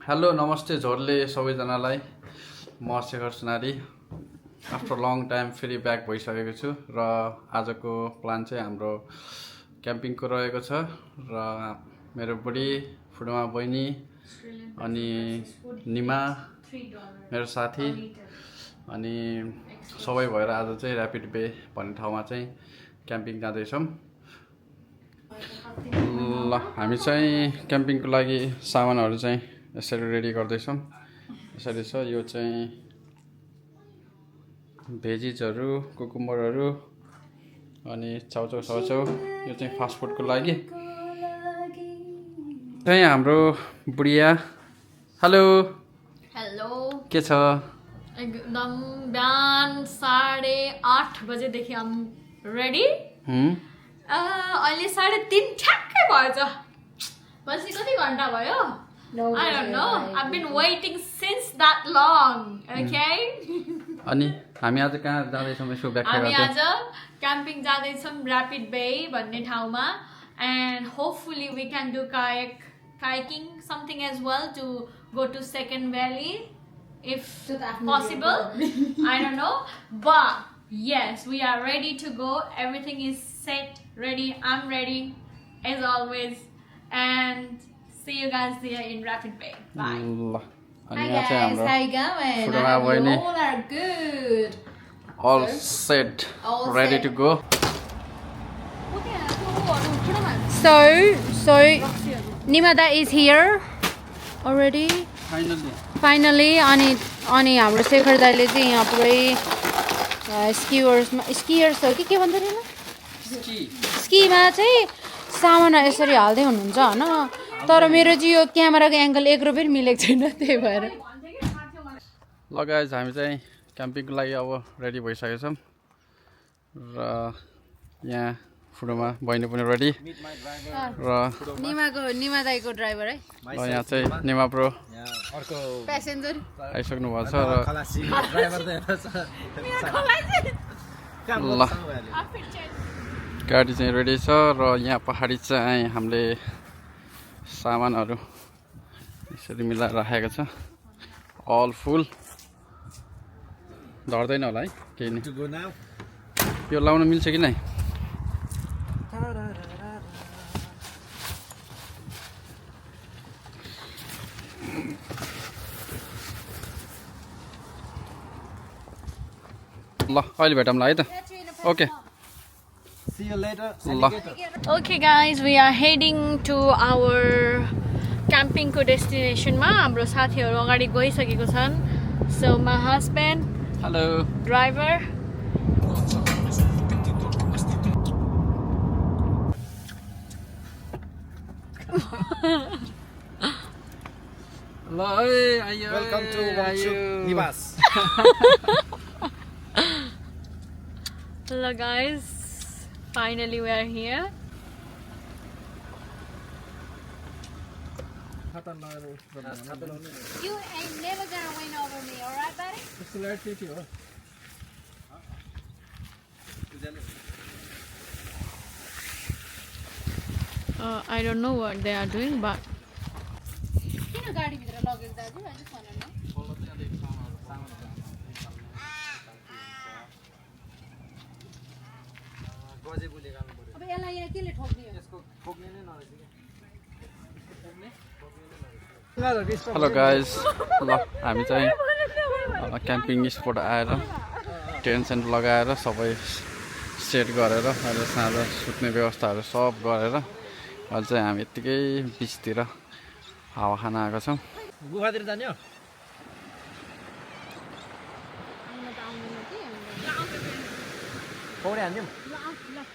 Hello नमस्ते झोरले सबैजनालाई म शेखर सुनारी आफ्टर लङ टाइम फेरि ब्याक भइसकेको छु र आजको प्लान चाहिँ हाम्रो क्याम्पिङको रहेको छ र मेरो बुढी फुडमा बहिनी अनि निमा मेरो साथी अनि सबै भएर आज चाहिँ ऱ्यापिड बे भन्ने ठाउँमा चाहिँ क्याम्पिङ जाँदैछौँ। ल हामी चाहिँ क्याम्पिङको लागि सामानहरू चाहिँ यसरी रेडी गर्दैछौँ। यसरी छ यो चाहिँ भेजिजहरू कुकुम्बरहरू अनि चाउचाउ साउचाउ यो चाहिँ फास्ट फुडको लागि चाहिँ हाम्रो बुढिया। हेलो हेलो के छ? एकदम बिहान 8:30 बजेदेखि आम रेडी। अहिले 3:30 ठ्याक्कै भएछ। बसी कति घन्टा भयो? I don't know. I've been waiting since that long. Okay? अनि हामी आज कहाँ जाँदैछौँ यसो व्याख्या हामी गर्दै? आज क्याम्पिङ जाँदैछौँ ऱ्यापिड बे भन्ने ठाउँमा and hopefully we can do kayaking something as well to go to Second Valley if possible. I don't know, but yes, we are ready to go. Everything is set, ready. I'm ready as always, and see you guys there in Rapid Bay. Bye. ल अनि Hi यहाँ चाहिँ guys, हाम्रो how you going? Fudama I hope Boyne. you all are good. all set All ready set. to go. So Nimada is here already. Finally अनि हाम्रो शेखर दाइले चाहिँ यहाँ पुरै स्कियर्स हो कि के भन्छ नि स्कीमा चाहिँ सामान यसरी हाल्दै हुनुहुन्छ होइन। तर मेरो चाहिँ यो क्यामेराको एङ्गल एक रुपियाँ मिलेको छैन, त्यही भएर। ल गाइज हामी चाहिँ क्याम्पिङको लागि अब रेडी भइसकेको छौँ र यहाँ फुडोमा बहिनी पनि रेडी र निमा दाइको ड्राइभर है, यहाँ चाहिँ निमा प्रो प्यासेन्जर। आइसक्नु भएको छ र ल गाडी चाहिँ रेडी छ र यहाँ पहाडी चाहिँ हामीले सामानहरू यसरी मिलाएर राखेको छ अल फुल। झर्दैन होला है केही नै। यो लाउन मिल्छ कि नै? ल अहिले भेटौँला है त। Okay See you later. ल Okay guys, we are heading to our camping को destination मा। हाम्रो साथीहरू अगाडि गइसकेको छन्। So my husband, hello driver. ल है आइयो Welcome to Wangchuk Niwas. Hello guys, finally we are here. You ain't never gonna win over me, alright buddy? I don't know what they are doing, but किन गाडीभित्र लगेको दाजु? I just wanna know. अब यसलाई यहाँ केले ठोक्ने हो? Hello guys. ल हामी चाहिँ क्याम्पिङ स्पट आएर टेन्ट सेन्ट लगाएर सबै सेट गरेर अहिले साँझ सुत्ने व्यवस्थाहरू सब गरेर अहिले चाहिँ हामी यत्तिकै बिचतिर हावा खान आएको छौँ। गुफातिर जाने हो? पौडी हान्दिउँ?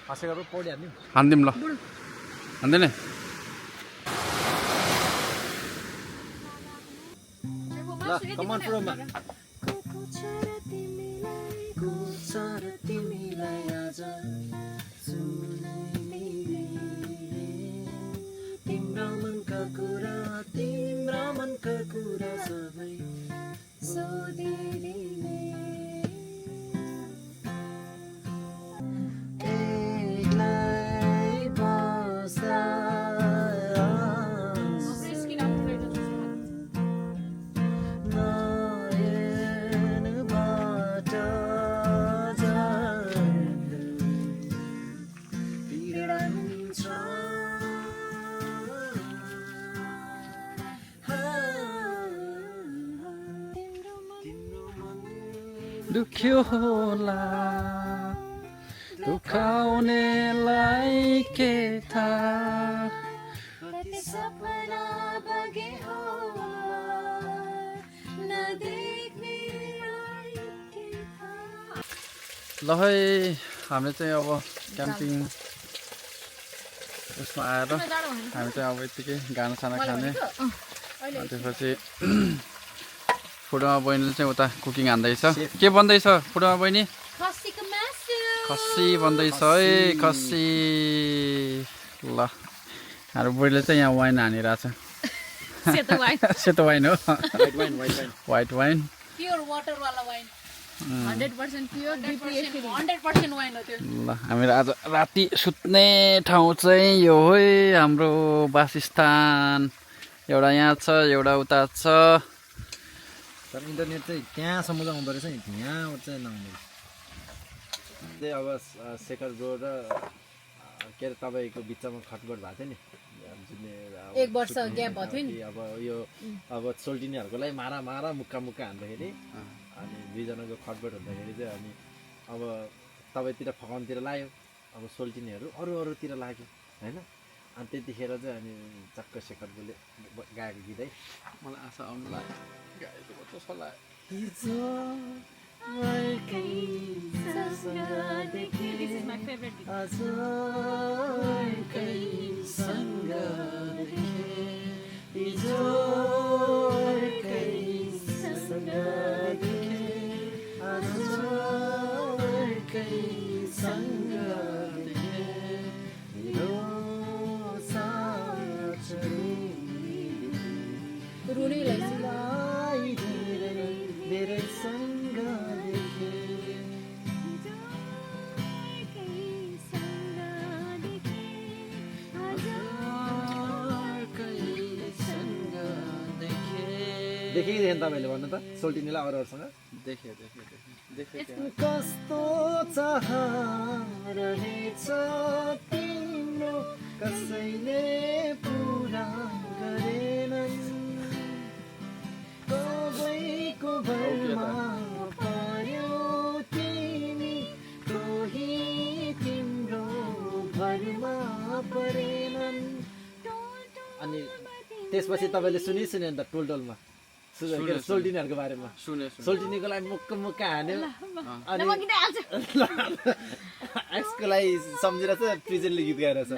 हाँसेको पौडी हान्दिउँ? हान्दिउँ ल हान्दैन ल कमान प्रोमा तिम्रा मनका कुरा सबै सोधिदिने एक्लै बस्दा दुख्यो होला दुखाउनेलाई के थाहा कति सपना बगे होला नदेख्नेलाई के थाहा। ल है हामीले चाहिँ अब क्याम्पिङ उसमा आएर हामी चाहिँ अब यत्तिकै गानासाना खाने त्यसपछि फुटोमा बहिनीले चाहिँ उता कुकिङ हान्दैछ के बन्दैछ फुटोमा बहिनी खसीको मासु खसी बन्दैछ है खसी ल हाम्रो बुढीले चाहिँ यहाँ वाइन हानिरहेछ सेतो वाइन हो व्हाइट वाइन प्योर वाटर वाला वाइन 100% प्योर 100% वाइन हो त्यो। ल हामीहरू आज राति सुत्ने ठाउँ चाहिँ यो हो हाम्रो वासस्थान एउटा यहाँ छ एउटा उता छ तर इन्टरनेट चाहिँ त्यहाँसम्म चाहिँ आउँदो रहेछ नि त्यहाँबाट चाहिँ नआउँदो त्यही अब शेखर ब्रो र के अरे तपाईँको बिचमा खटपट भएको थियो नि जुन एक वर्ष ग्याप भएको थियो नि अब यो अब सोल्टिनीहरूको लागि मारा मारा मुक्का मुक्का हान्दाखेरि अनि दुईजनाको खटपट हुँदाखेरि चाहिँ अनि अब तपाईँतिर फकाउनतिर लाग्यो अब सोल्टिनीहरू अरू अरूतिर लाग्यो होइन अनि त्यतिखेर चाहिँ अनि चक्क शेखर ब्रोले गाएको गीत है मलाई आशा आउनु लाग्यो This is my favorite beat. रुनै लाग्छ देखेँ कि देखेँ तपाईँले भन्नु त सोल्टिनीलाई अरूहरूसँग देखेँ कस्तो चाह रहेछ तिम्रो कसैले पुरा गरेनन् सबैको भरमा पर्यो तिमी कोही तिम्रो भरमा परेनन् अनि त्यसपछि तपाईँले सुने अन्त टोलटोलमा सोल्टिनीहरूको बारेमा सुने सोल्टिनीको लागि मुक्क मुक्क हान्यो अनि एक्सको लागि सम्झेर चाहिँ प्रिजेन्टले गीत गाएर छ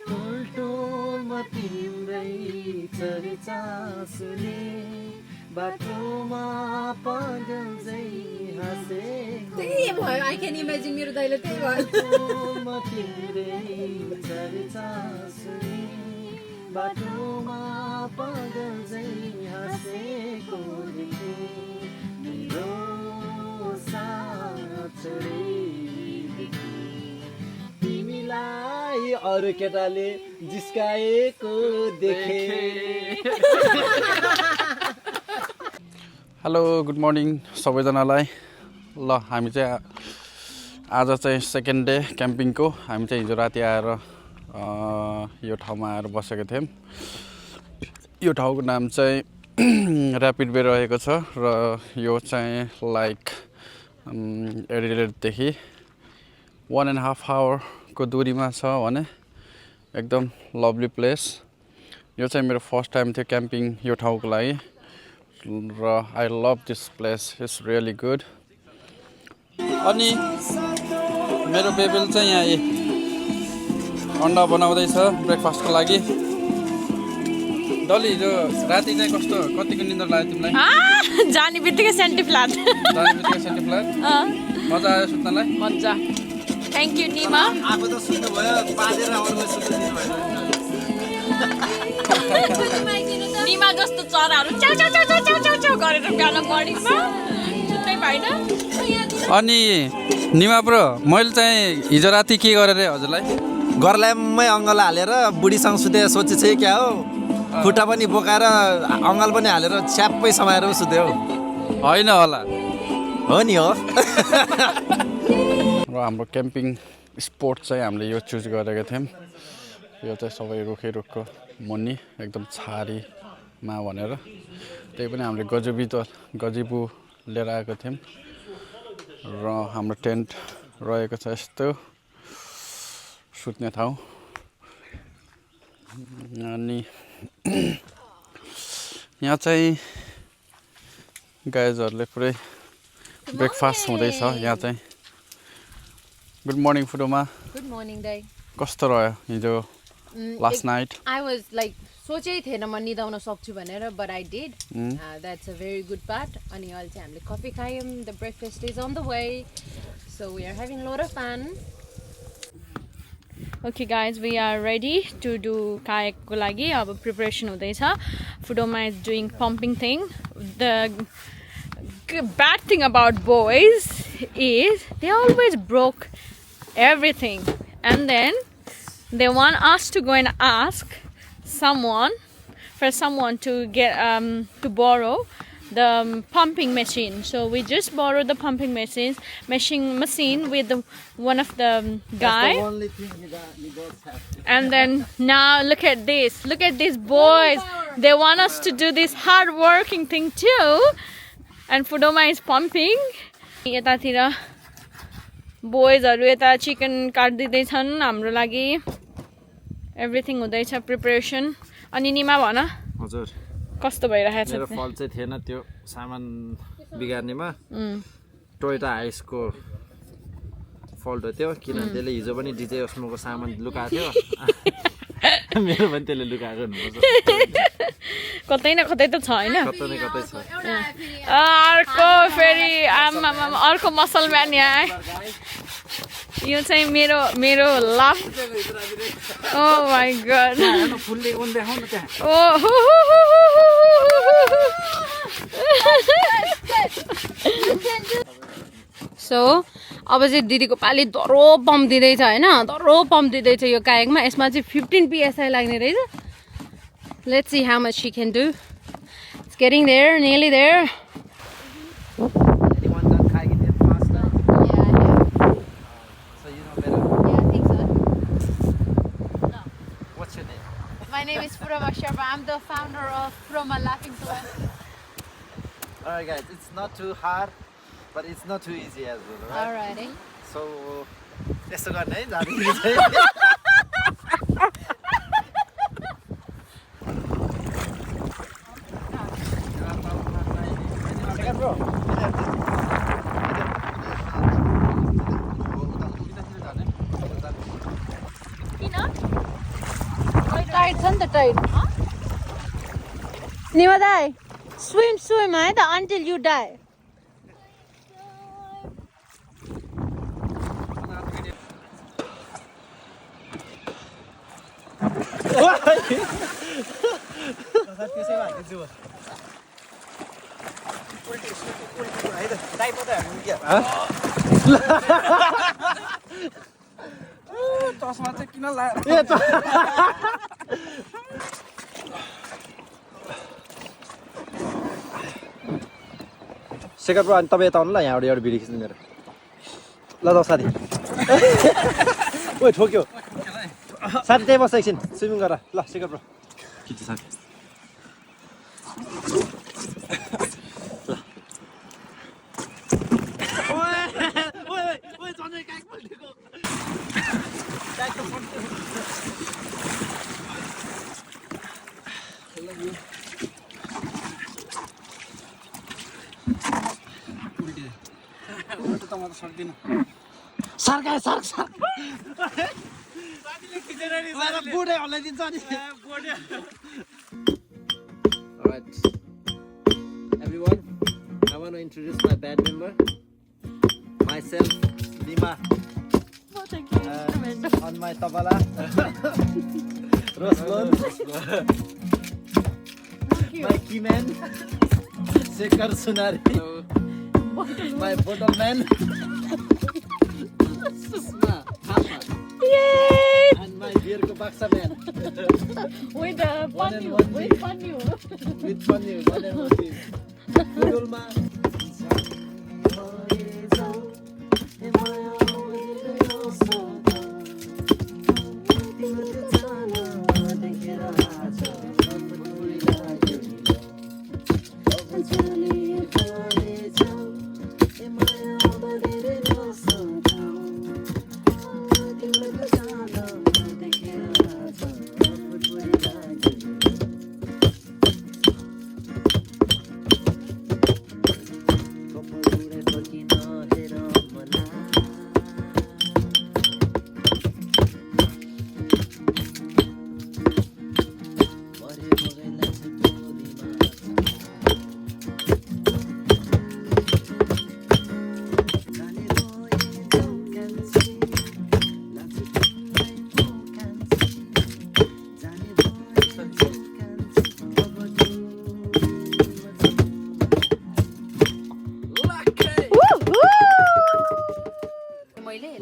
टोलटोलमा तिम्रै चर्चा सुने बाटोमा पागल झै हाँसेको त्यही भयो आई क्यान इमेजिन मेरो दाइले त्यही भयो टोलटोलमा तिम्रै चर्चा सुने बाटोमा पागल झै हाँसेको देखे मेरो साँचरै तिमीलाई अरू केटाले जिस्काएको देखे हेलो गुड मर्निङ सबैजनालाई ल हामी चाहिँ आज चाहिँ सेकेन्ड डे क्याम्पिङको हामी चाहिँ हिजो राति आएर यो ठाउँमा आएर बसेको थियौँ यो ठाउँको नाम चाहिँ ऱ्यापिड बे रहेको छ र यो चाहिँ लाइक एडिलेडदेखि 1.5 आवरको दूरीमा छ भने एकदम लभली प्लेस यो चाहिँ मेरो फर्स्ट टाइम थियो क्याम्पिङ यो ठाउँको लागि र I love this place it's really good अनि मेरो बेबीले चाहिँ यहाँ अन्डा बनाउँदैछ ब्रेकफास्टको लागि डली हिजो राति चाहिँ कतिको निन्द्रा लाग्यो तिमीलाई जाने बित्तिकै सेन्टी फ्ल्याट मजा आयो सुत्नलाई मजा थ्याङ्क यू निमा आफू त सुत्नु भयो बाजेर अरूलाई सुत्नु दिनु भएन निमा जस्तो चराहरू च्याउ च्याउ च्याउ च्याउ च्याउ च्याउ गरेर बिहान मर्निङमा सुत्नै भएन अनि निमा ब्रो मैले चाहिँ हिजो राति के गरेँ रे हजुरलाई घरलाइमै अङ्गल हालेर बुढीसँग सुते सोचेछ क्या हो खुट्टा पनि बोकाएर अङ्गल पनि हालेर छ्याप्पै समाएर सुत्यो होइन होला हो नि हो र हाम्रो क्याम्पिङ स्पोट चाहिँ हामीले यो चुज गरेको थियौँ यो चाहिँ सबै रुखको मुनि एकदम छारीमा भनेर त्यही पनि हामीले गजबु लिएर आएको थियौँ र हाम्रो टेन्ट रहेको छ यस्तो सुत्ने ठाउँ अनि यहाँ चाहिँ गाइजहरूले पुरै ब्रेकफास्ट हुँदैछ यहाँ चाहिँ गुड मर्निङ फुडोमा गुड मर्निङ दाइ कस्तो रह्यो हिजो last night I was like सोचेकै थिएन म निदाउन सक्छु भनेर but I did that's a very good part अनि अहिले चाहिँ हामीले कफी खायौँ the breakfast is on the way so we are having lot of fun Okay guys, we are ready to do kayak ko lagi. अब preparation हुँदैछ. Fudoma is doing pumping thing. The bad thing about boys is they always broke everything, and then they want us to go and ask someone to get to borrow the pumping machine. So we just borrowed the pumping machine with one of the guy. That's the only thing you guys have. And then now look at these boys. They want us to do this hard working thing too. And Fudoma is pumping. यतातिर बोइजहरु यता chicken काट्दिदैछन् हाम्रो लागि everything हुँदैछ preparation अनि निमा भन हजुर कस्तो भइरहेछ मेरो फल चाहिँ थिएन त्यो सामान बिगार्नेमा टोयोटा हाइसको फल्ट हो त्यो किनभने त्यसले हिजो पनि डिजे अस्मोको सामान लुकाएको थियो मेरो पनि त्यसले लुकाएको हुनुपर्छ कतै न कतै त छ हैन कतै न कतै छ अर्को फेरि अर्को मसलम्यान यहाँ यो चाहिँ मेरो लाफ ओ माय गॉड फुलले ओन देखाउ न त्यहाँ सो अब चाहिँ दिदीको पाली धरो पम्प दिँदैछ होइन धरो पम्प दिँदैछ यो कायकमा यसमा चाहिँ 15 PSI लाग्ने रहेछ let's see how much she can do it's getting there nearly there My name is Purama Sharma. I'm the founder of Purama Laughing Club. Alright guys, it's not too hard, but it's not too easy as well, right? Alrighty. So, यसो गर्ने है जाँदाखेरि चाहिँ Tight छ नि त tight Nima दाइ swim है त until you die. चस्मा चाहिँ किन लाएर शेखर ब्रो अनि तपाईँ यता आउनु ल यहाँबाट एउटा भिडियो खिच्नु मेरो ल त साथी ओइ ठोक्यो साथी त्यही बस्छ एकछिन स्विमिङ गर ल शेखर ब्रो खिच्छ साथी Alright, everyone, I want to introduce my band member, myself, Nima, on my tabla, Roslon, my keyman, Shekhar Sunari, my bottle man, Susma, Papa, Yay! and my beer ko baksa man. With the One fun and you, one with fun you. With fun you, one and one team. Pudulma. It's really a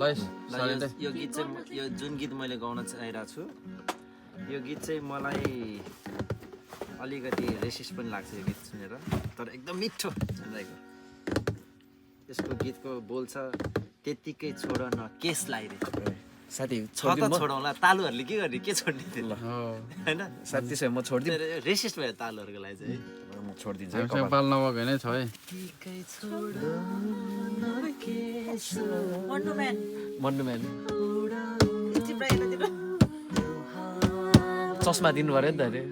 ल ल, यो गीत चाहिँ यो जुन गीत मैले गाउन चाहिरहेको छु यो गीत चाहिँ मलाई अलिकति रेसिस्ट पनि लाग्छ यो गीत सुनेर तर एकदम मिठो सुनिरहेको यसको गीतको बोल छ त्यतिकै छोड न केसलाई रे साथी छ त छोडौँला तालुहरूले के गर्ने के छोड्ने थियो होइन साथी त्यसो भए म छोडिदिन्छु रेसिस्ट भयो तालुहरूको लागि चाहिँ म छोडिदिन्छु हामीसँग पाल नभएको नै छ है मन्नु म्यान चस्मा दिनु पऱ्यो नि त अरे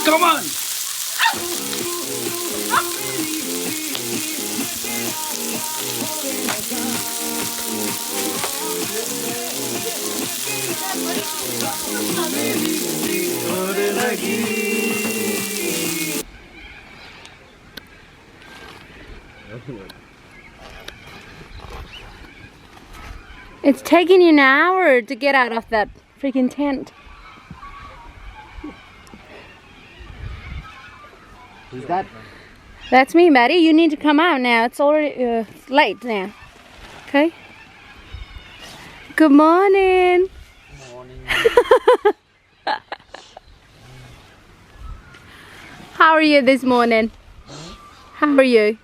Come on! It's taking you an hour to get out of that freaking tent. Who's that? That's me, Maddie. You need to come out now. It's already late now. Okay? Good morning. How are you this morning? How are you?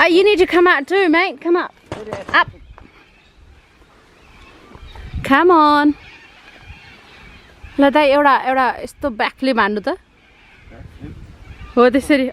You need to come out too, mate. Come up. Up. Come on. ल दाइ एउटा यस्तो ब्याकले भान्नु त हो त्यसरी